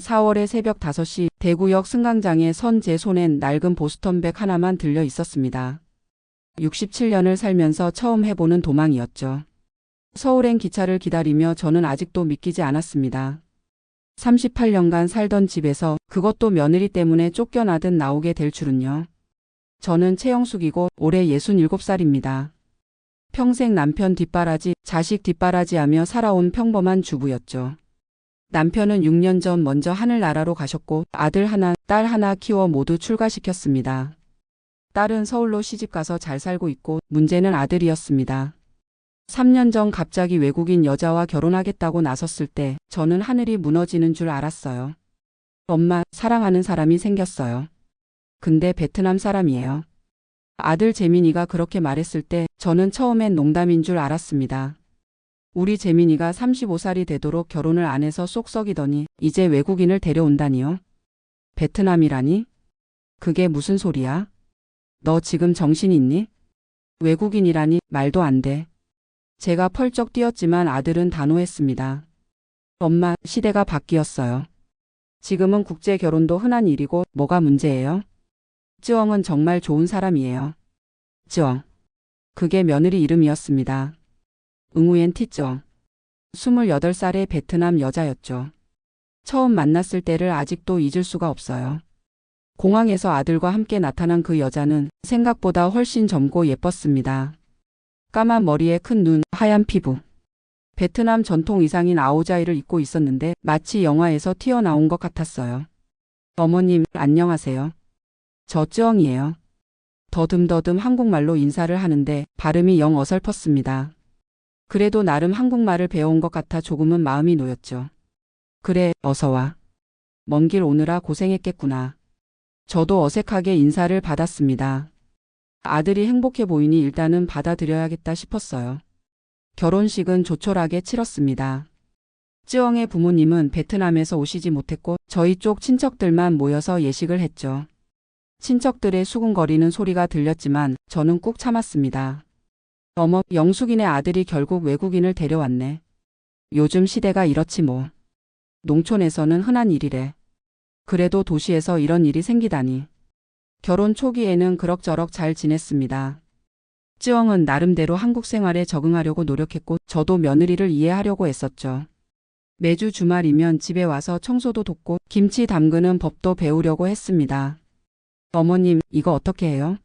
4월의 새벽 5시 대구역 승강장에 선 제 손엔 낡은 보스턴백 하나만 들려 있었습니다. 67년을 살면서 처음 해보는 도망이었죠. 서울행 기차를 기다리며 저는 아직도 믿기지 않았습니다. 38년간 살던 집에서 그것도 며느리 때문에 쫓겨나듯 나오게 될 줄은요. 저는 최영숙이고 올해 67살입니다. 평생 남편 뒷바라지, 자식 뒷바라지하며 살아온 평범한 주부였죠. 남편은 6년 전 먼저 하늘나라로 가셨고 아들 하나, 딸 하나 키워 모두 출가시켰습니다. 딸은 서울로 시집가서 잘 살고 있고 문제는 아들이었습니다. 3년 전 갑자기 외국인 여자와 결혼하겠다고 나섰을 때 저는 하늘이 무너지는 줄 알았어요. 엄마, 사랑하는 사람이 생겼어요. 근데 베트남 사람이에요. 아들 재민이가 그렇게 말했을 때 저는 처음엔 농담인 줄 알았습니다. 우리 재민이가 35살이 되도록 결혼을 안 해서 쏙 썩이더니 이제 외국인을 데려온다니요. 베트남이라니? 그게 무슨 소리야? 너 지금 정신 있니? 외국인이라니 말도 안 돼. 제가 펄쩍 뛰었지만 아들은 단호했습니다. 엄마, 시대가 바뀌었어요. 지금은 국제 결혼도 흔한 일이고 뭐가 문제예요? 쯔엉은 정말 좋은 사람이에요. 쯔엉. 그게 며느리 이름이었습니다. 응우엔 티쯔엉. 28살의 베트남 여자였죠. 처음 만났을 때를 아직도 잊을 수가 없어요. 공항에서 아들과 함께 나타난 그 여자는 생각보다 훨씬 젊고 예뻤습니다. 까만 머리에 큰 눈, 하얀 피부. 베트남 전통 의상인 아오자이를 입고 있었는데 마치 영화에서 튀어나온 것 같았어요. 어머님, 안녕하세요. 저 쯔엉이에요. 더듬더듬 한국말로 인사를 하는데 발음이 영 어설펐습니다. 그래도 나름 한국말을 배워온 것 같아 조금은 마음이 놓였죠. 그래, 어서 와. 먼 길 오느라 고생했겠구나. 저도 어색하게 인사를 받았습니다. 아들이 행복해 보이니 일단은 받아들여야겠다 싶었어요. 결혼식은 조촐하게 치렀습니다. 쯔엉의 부모님은 베트남에서 오시지 못했고 저희 쪽 친척들만 모여서 예식을 했죠. 친척들의 수군거리는 소리가 들렸지만 저는 꾹 참았습니다. 어머, 영숙이네 아들이 결국 외국인을 데려왔네. 요즘 시대가 이렇지 뭐. 농촌에서는 흔한 일이래. 그래도 도시에서 이런 일이 생기다니. 결혼 초기에는 그럭저럭 잘 지냈습니다. 쯔엉은 나름대로 한국 생활에 적응하려고 노력했고 저도 며느리를 이해하려고 애썼죠. 매주 주말이면 집에 와서 청소도 돕고 김치 담그는 법도 배우려고 했습니다. 어머님, 이거 어떻게 해요?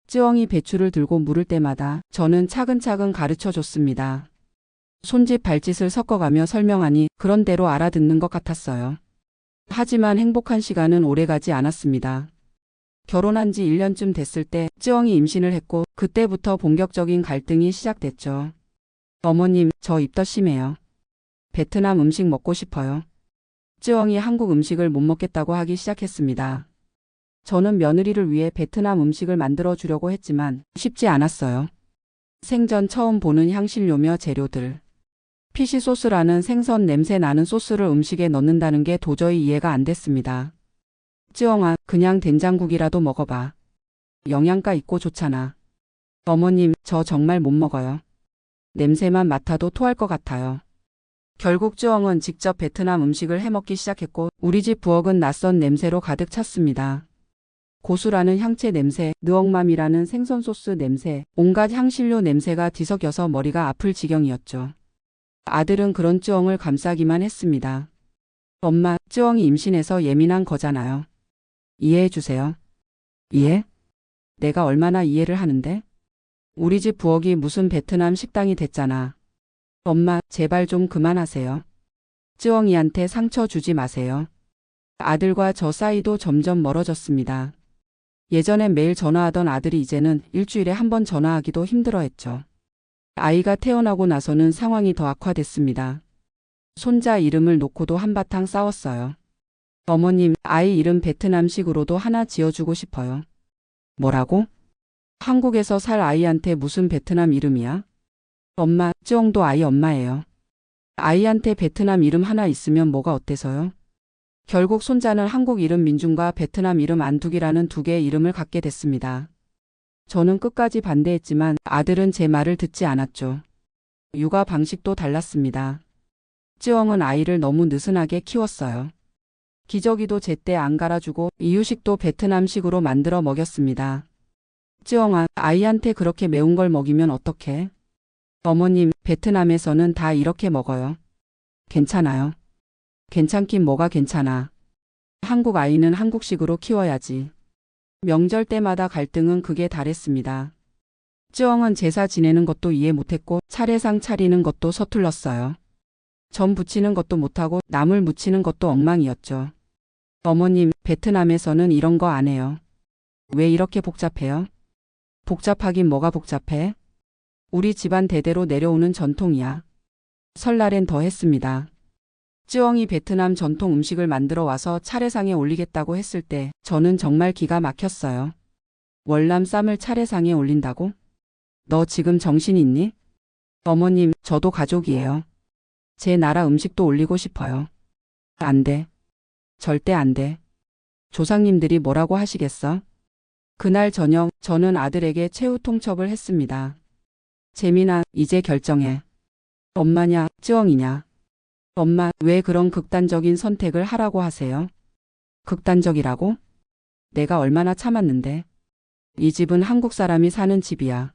쯔엉이 배추를 들고 물을 때마다 저는 차근차근 가르쳐 줬습니다. 손짓 발짓을 섞어가며 설명하니 그런 대로 알아듣는 것 같았어요. 하지만 행복한 시간은 오래가지 않았습니다. 결혼한 지 1년쯤 됐을 때 쯔엉이 임신을 했고 그때부터 본격적인 갈등이 시작됐죠. 어머님, 저 입덧 심해요. 베트남 음식 먹고 싶어요. 쯔엉이 한국 음식을 못 먹겠다고 하기 시작했습니다. 저는 며느리를 위해 베트남 음식을 만들어 주려고 했지만 쉽지 않았어요. 생전 처음 보는 향신료며 재료들. 피시 소스라는 생선 냄새 나는 소스를 음식에 넣는다는 게 도저히 이해가 안 됐습니다. 쯔엉아, 그냥 된장국이라도 먹어봐. 영양가 있고 좋잖아. 어머님, 저 정말 못 먹어요. 냄새만 맡아도 토할 것 같아요. 결국 쯔엉은 직접 베트남 음식을 해먹기 시작했고 우리 집 부엌은 낯선 냄새로 가득 찼습니다. 고수라는 향채 냄새, 느엉맘이라는 생선 소스 냄새, 온갖 향신료 냄새가 뒤섞여서 머리가 아플 지경이었죠. 아들은 그런 쯔엉을 감싸기만 했습니다. 엄마, 쯔엉이 임신해서 예민한 거잖아요. 이해해 주세요. 이해? 내가 얼마나 이해를 하는데? 우리 집 부엌이 무슨 베트남 식당이 됐잖아. 엄마, 제발 좀 그만하세요. 쯔엉이한테 상처 주지 마세요. 아들과 저 사이도 점점 멀어졌습니다. 예전엔 매일 전화하던 아들이 이제는 일주일에 한 번 전화하기도 힘들어했죠. 아이가 태어나고 나서는 상황이 더 악화됐습니다. 손자 이름을 놓고도 한바탕 싸웠어요. 어머님, 아이 이름 베트남식으로도 하나 지어주고 싶어요. 뭐라고? 한국에서 살 아이한테 무슨 베트남 이름이야? 엄마, 쯔엉도 아이 엄마예요. 아이한테 베트남 이름 하나 있으면 뭐가 어때서요? 결국 손자는 한국 이름 민중과 베트남 이름 안둑이라는 두 개의 이름을 갖게 됐습니다. 저는 끝까지 반대했지만 아들은 제 말을 듣지 않았죠. 육아 방식도 달랐습니다. 쯔엉은 아이를 너무 느슨하게 키웠어요. 기저귀도 제때 안 갈아주고 이유식도 베트남식으로 만들어 먹였습니다. 쯔엉아, 아이한테 그렇게 매운 걸 먹이면 어떡해? 어머님, 베트남에서는 다 이렇게 먹어요. 괜찮아요. 괜찮긴 뭐가 괜찮아. 한국 아이는 한국식으로 키워야지. 명절 때마다 갈등은 극에 달했습니다. 쯔엉은 제사 지내는 것도 이해 못했고 차례상 차리는 것도 서툴렀어요. 전 부치는 것도 못하고 나물 무치는 것도 엉망이었죠. 어머님, 베트남에서는 이런 거 안 해요. 왜 이렇게 복잡해요? 복잡하긴 뭐가 복잡해? 우리 집안 대대로 내려오는 전통이야. 설날엔 더 했습니다. 쯔엉이 베트남 전통 음식을 만들어 와서 차례상에 올리겠다고 했을 때 저는 정말 기가 막혔어요. 월남 쌈을 차례상에 올린다고? 너 지금 정신 있니? 어머님, 저도 가족이에요. 제 나라 음식도 올리고 싶어요. 안 돼. 절대 안 돼. 조상님들이 뭐라고 하시겠어? 그날 저녁 저는 아들에게 최후 통첩을 했습니다. 재민아, 이제 결정해. 엄마냐, 쯔엉이냐. 엄마, 왜 그런 극단적인 선택을 하라고 하세요? 극단적이라고? 내가 얼마나 참았는데. 이 집은 한국 사람이 사는 집이야.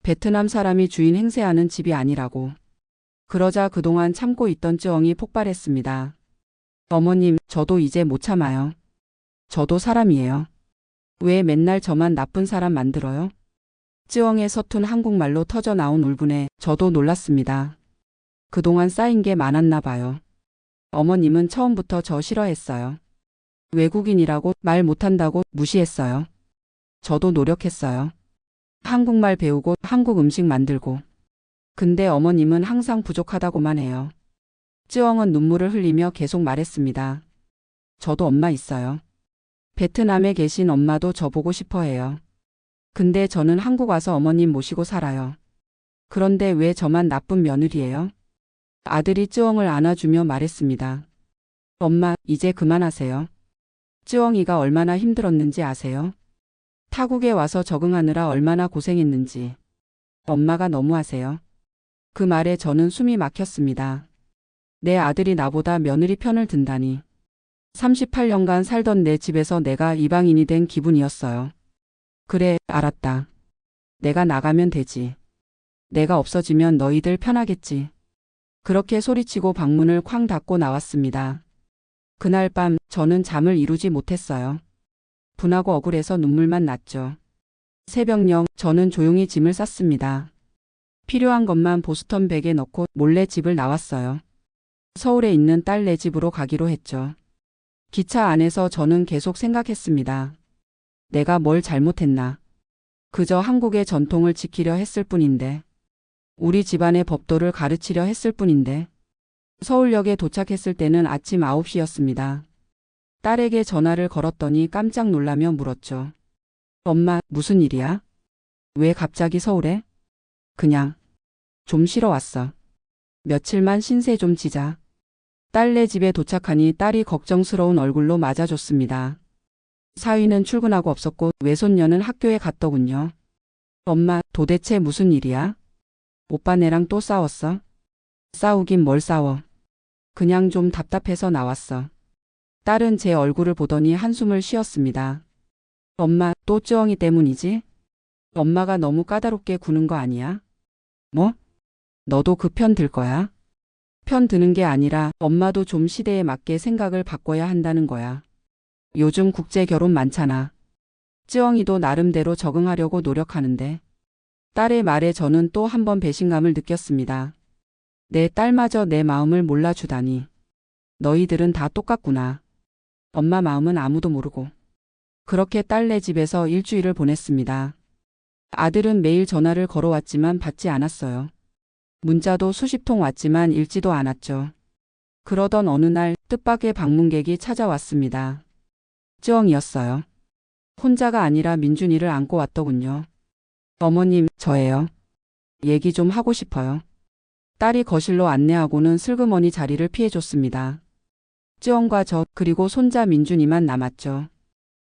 베트남 사람이 주인 행세하는 집이 아니라고. 그러자 그동안 참고 있던 쯔엉이 폭발했습니다. 어머님, 저도 이제 못 참아요. 저도 사람이에요. 왜 맨날 저만 나쁜 사람 만들어요? 쯔엉의 서툰 한국말로 터져 나온 울분에 저도 놀랐습니다. 그동안 쌓인 게 많았나 봐요. 어머님은 처음부터 저 싫어했어요. 외국인이라고 말 못한다고 무시했어요. 저도 노력했어요. 한국말 배우고 한국 음식 만들고. 근데 어머님은 항상 부족하다고만 해요. 쯔엉은 눈물을 흘리며 계속 말했습니다. 저도 엄마 있어요. 베트남에 계신 엄마도 저 보고 싶어 해요. 근데 저는 한국 와서 어머님 모시고 살아요. 그런데 왜 저만 나쁜 며느리예요? 아들이 쯔엉을 안아주며 말했습니다. 엄마, 이제 그만하세요. 쯔엉이가 얼마나 힘들었는지 아세요? 타국에 와서 적응하느라 얼마나 고생했는지. 엄마가 너무하세요. 그 말에 저는 숨이 막혔습니다. 내 아들이 나보다 며느리 편을 든다니. 38년간 살던 내 집에서 내가 이방인이 된 기분이었어요. 그래, 알았다. 내가 나가면 되지. 내가 없어지면 너희들 편하겠지. 그렇게 소리치고 방문을 쾅 닫고 나왔습니다. 그날 밤 저는 잠을 이루지 못했어요. 분하고 억울해서 눈물만 났죠. 새벽녘 저는 조용히 짐을 쌌습니다. 필요한 것만 보스턴 백에 넣고 몰래 집을 나왔어요. 서울에 있는 딸네 집으로 가기로 했죠. 기차 안에서 저는 계속 생각했습니다. 내가 뭘 잘못했나. 그저 한국의 전통을 지키려 했을 뿐인데. 우리 집안의 법도를 가르치려 했을 뿐인데. 서울역에 도착했을 때는 아침 9시였습니다. 딸에게 전화를 걸었더니 깜짝 놀라며 물었죠. 엄마, 무슨 일이야? 왜 갑자기 서울에? 그냥 좀 쉬러 왔어. 며칠만 신세 좀 지자. 딸네 집에 도착하니 딸이 걱정스러운 얼굴로 맞아줬습니다. 사위는 출근하고 없었고 외손녀는 학교에 갔더군요. 엄마, 도대체 무슨 일이야? 오빠네랑 또 싸웠어? 싸우긴 뭘 싸워. 그냥 좀 답답해서 나왔어. 딸은 제 얼굴을 보더니 한숨을 쉬었습니다. 엄마, 또 쯔엉이 때문이지? 엄마가 너무 까다롭게 구는 거 아니야? 뭐? 너도 그 편 들 거야? 편 드는 게 아니라 엄마도 좀 시대에 맞게 생각을 바꿔야 한다는 거야. 요즘 국제 결혼 많잖아. 쯔엉이도 나름대로 적응하려고 노력하는데. 딸의 말에 저는 또 한 번 배신감을 느꼈습니다. 내 딸마저 내 마음을 몰라주다니. 너희들은 다 똑같구나. 엄마 마음은 아무도 모르고. 그렇게 딸네 집에서 일주일을 보냈습니다. 아들은 매일 전화를 걸어왔지만 받지 않았어요. 문자도 수십 통 왔지만 읽지도 않았죠. 그러던 어느 날 뜻밖의 방문객이 찾아왔습니다. 쯔엉이었어요. 혼자가 아니라 민준이를 안고 왔더군요. 어머님, 저예요. 얘기 좀 하고 싶어요. 딸이 거실로 안내하고는 슬그머니 자리를 피해줬습니다. 쯔엉과 저 그리고 손자 민준이만 남았죠.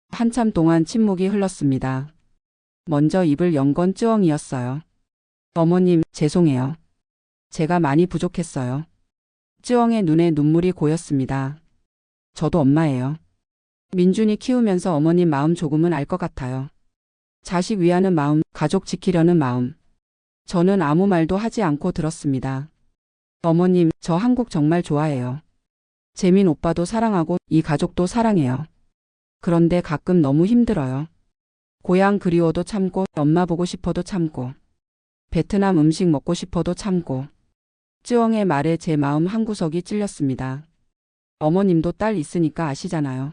한참 동안 침묵이 흘렀습니다. 먼저 입을 연 건 쯔엉이였어요. 어머님, 죄송해요. 제가 많이 부족했어요. 쯔엉의 눈에 눈물이 고였습니다. 저도 엄마예요. 민준이 키우면서 어머님 마음 조금은 알 것 같아요. 자식 위하는 마음, 가족 지키려는 마음. 저는 아무 말도 하지 않고 들었습니다. 어머님, 저 한국 정말 좋아해요. 재민 오빠도 사랑하고 이 가족도 사랑해요. 그런데 가끔 너무 힘들어요. 고향 그리워도 참고, 엄마 보고 싶어도 참고, 베트남 음식 먹고 싶어도 참고. 쯔엉의 말에 제 마음 한구석이 찔렸습니다. 어머님도 딸 있으니까 아시잖아요.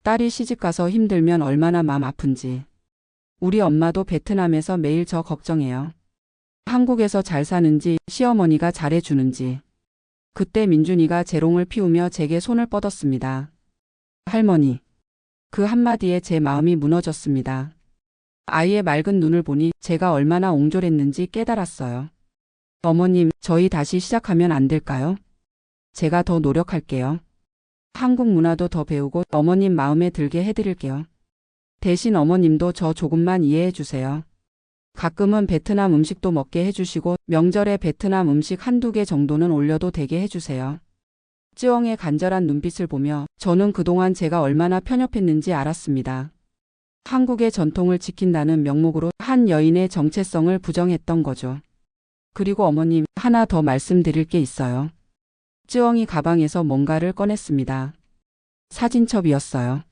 딸이 시집가서 힘들면 얼마나 마음 아픈지. 우리 엄마도 베트남에서 매일 저 걱정해요. 한국에서 잘 사는지, 시어머니가 잘해주는지. 그때 민준이가 재롱을 피우며 제게 손을 뻗었습니다. 할머니. 그 한마디에 제 마음이 무너졌습니다. 아이의 맑은 눈을 보니 제가 얼마나 옹졸했는지 깨달았어요. 어머님, 저희 다시 시작하면 안 될까요? 제가 더 노력할게요. 한국 문화도 더 배우고 어머님 마음에 들게 해드릴게요. 대신 어머님도 저 조금만 이해해 주세요. 가끔은 베트남 음식도 먹게 해주시고 명절에 베트남 음식 한두 개 정도는 올려도 되게 해주세요. 쯔엉의 간절한 눈빛을 보며 저는 그동안 제가 얼마나 편협했는지 알았습니다. 한국의 전통을 지킨다는 명목으로 한 여인의 정체성을 부정했던 거죠. 그리고 어머님, 하나 더 말씀드릴 게 있어요. 쯔엉이 가방에서 뭔가를 꺼냈습니다. 사진첩이었어요.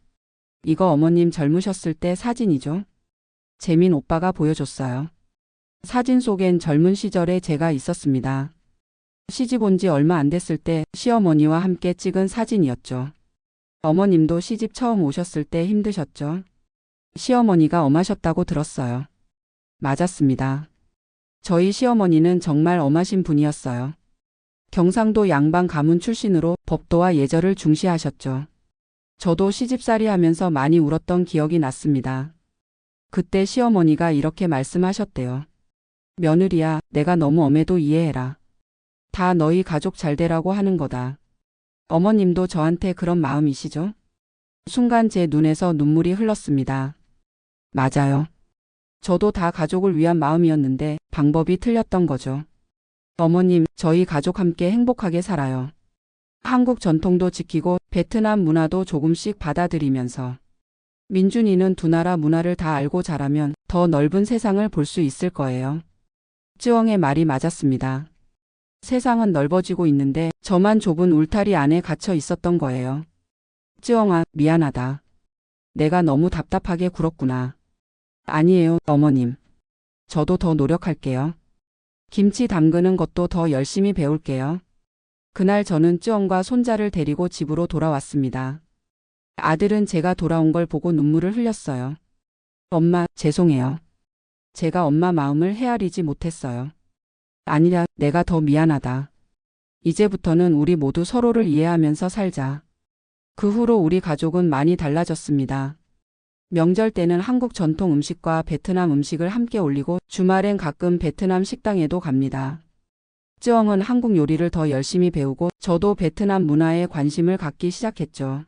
이거 어머님 젊으셨을 때 사진이죠. 재민 오빠가 보여줬어요. 사진 속엔 젊은 시절에 제가 있었습니다. 시집 온 지 얼마 안 됐을 때 시어머니와 함께 찍은 사진이었죠. 어머님도 시집 처음 오셨을 때 힘드셨죠. 시어머니가 엄하셨다고 들었어요. 맞았습니다. 저희 시어머니는 정말 엄하신 분이었어요. 경상도 양방 가문 출신으로 법도와 예절을 중시하셨죠. 저도 시집살이 하면서 많이 울었던 기억이 났습니다. 그때 시어머니가 이렇게 말씀하셨대요. 며느리야, 내가 너무 엄해도 이해해라. 다 너희 가족 잘 되라고 하는 거다. 어머님도 저한테 그런 마음이시죠? 순간 제 눈에서 눈물이 흘렀습니다. 맞아요. 저도 다 가족을 위한 마음이었는데 방법이 틀렸던 거죠. 어머님, 저희 가족 함께 행복하게 살아요. 한국 전통도 지키고 베트남 문화도 조금씩 받아들이면서. 민준이는 두 나라 문화를 다 알고 자라면 더 넓은 세상을 볼 수 있을 거예요. 쯔엉의 말이 맞았습니다. 세상은 넓어지고 있는데 저만 좁은 울타리 안에 갇혀 있었던 거예요. 쯔엉아, 미안하다. 내가 너무 답답하게 굴었구나. 아니에요, 어머님. 저도 더 노력할게요. 김치 담그는 것도 더 열심히 배울게요. 그날 저는 쯔엉과 손자를 데리고 집으로 돌아왔습니다. 아들은 제가 돌아온 걸 보고 눈물을 흘렸어요. 엄마, 죄송해요. 제가 엄마 마음을 헤아리지 못했어요. 아니라 내가 더 미안하다. 이제부터는 우리 모두 서로를 이해하면서 살자. 그 후로 우리 가족은 많이 달라졌습니다. 명절 때는 한국 전통 음식과 베트남 음식을 함께 올리고 주말엔 가끔 베트남 식당에도 갑니다. 쯔엉은 한국 요리를 더 열심히 배우고 저도 베트남 문화에 관심을 갖기 시작했죠.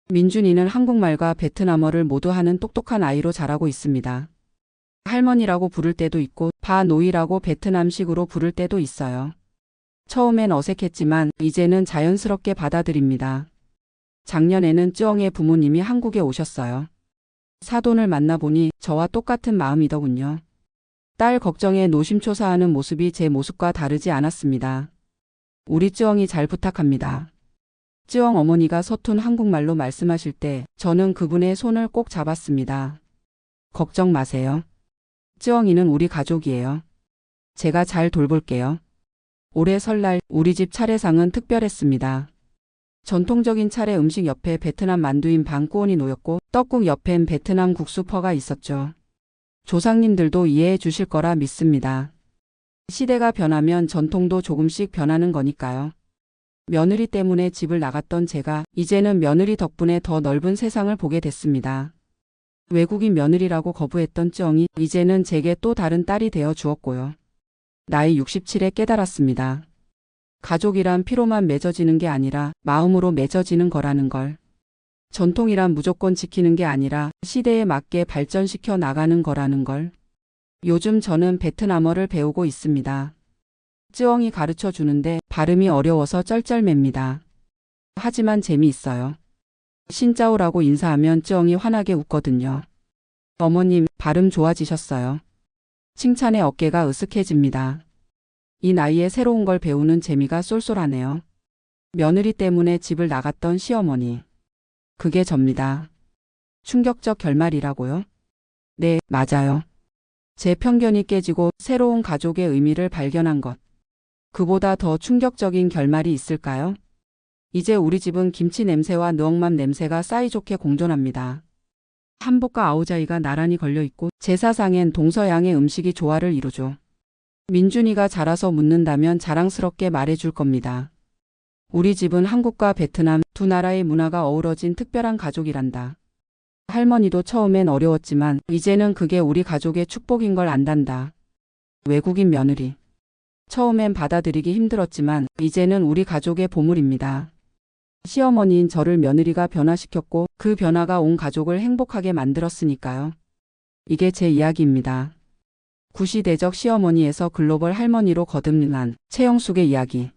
민준이는 한국말과 베트남어를 모두 하는 똑똑한 아이로 자라고 있습니다. 할머니라고 부를 때도 있고 바노이라고 베트남식으로 부를 때도 있어요. 처음엔 어색했지만 이제는 자연스럽게 받아들입니다. 작년에는 쯔엉의 부모님이 한국에 오셨어요. 사돈을 만나보니 저와 똑같은 마음이더군요. 딸 걱정에 노심초사하는 모습이 제 모습과 다르지 않았습니다. 우리 쯔엉이 잘 부탁합니다. 쯔엉 어머니가 서툰 한국말로 말씀하실 때 저는 그분의 손을 꼭 잡았습니다. 걱정 마세요. 쯔엉이는 우리 가족이에요. 제가 잘 돌볼게요. 올해 설날 우리 집 차례상은 특별했습니다. 전통적인 차례 음식 옆에 베트남 만두인 방꾸온이 놓였고 떡국 옆엔 베트남 국수퍼가 있었죠. 조상님들도 이해해 주실 거라 믿습니다. 시대가 변하면 전통도 조금씩 변하는 거니까요. 며느리 때문에 집을 나갔던 제가 이제는 며느리 덕분에 더 넓은 세상을 보게 됐습니다. 외국인 며느리라고 거부했던 쯔엉이 이제는 제게 또 다른 딸이 되어 주었고요. 나이 67에 깨달았습니다. 가족이란 피로만 맺어지는 게 아니라 마음으로 맺어지는 거라는 걸. 전통이란 무조건 지키는 게 아니라 시대에 맞게 발전시켜 나가는 거라는 걸. 요즘 저는 베트남어를 배우고 있습니다. 쯔엉이 가르쳐 주는데 발음이 어려워서 쩔쩔맵니다. 하지만 재미있어요. 신짜오라고 인사하면 쯔엉이 환하게 웃거든요. 어머님, 발음 좋아지셨어요. 칭찬에 어깨가 으쓱해집니다. 이 나이에 새로운 걸 배우는 재미가 쏠쏠하네요. 며느리 때문에 집을 나갔던 시어머니. 그게 접니다. 충격적 결말이라고요? 네, 맞아요. 제 편견이 깨지고 새로운 가족의 의미를 발견한 것. 그보다 더 충격적인 결말이 있을까요? 이제 우리 집은 김치 냄새와 느엉맘 냄새가 사이좋게 공존합니다. 한복과 아오자이가 나란히 걸려있고 제사상엔 동서양의 음식이 조화를 이루죠. 민준이가 자라서 묻는다면 자랑스럽게 말해줄 겁니다. 우리 집은 한국과 베트남 두 나라의 문화가 어우러진 특별한 가족이란다. 할머니도 처음엔 어려웠지만 이제는 그게 우리 가족의 축복인 걸 안단다. 외국인 며느리. 처음엔 받아들이기 힘들었지만 이제는 우리 가족의 보물입니다. 시어머니인 저를 며느리가 변화시켰고 그 변화가 온 가족을 행복하게 만들었으니까요. 이게 제 이야기입니다. 구시대적 시어머니에서 글로벌 할머니로 거듭난 최영숙의 이야기.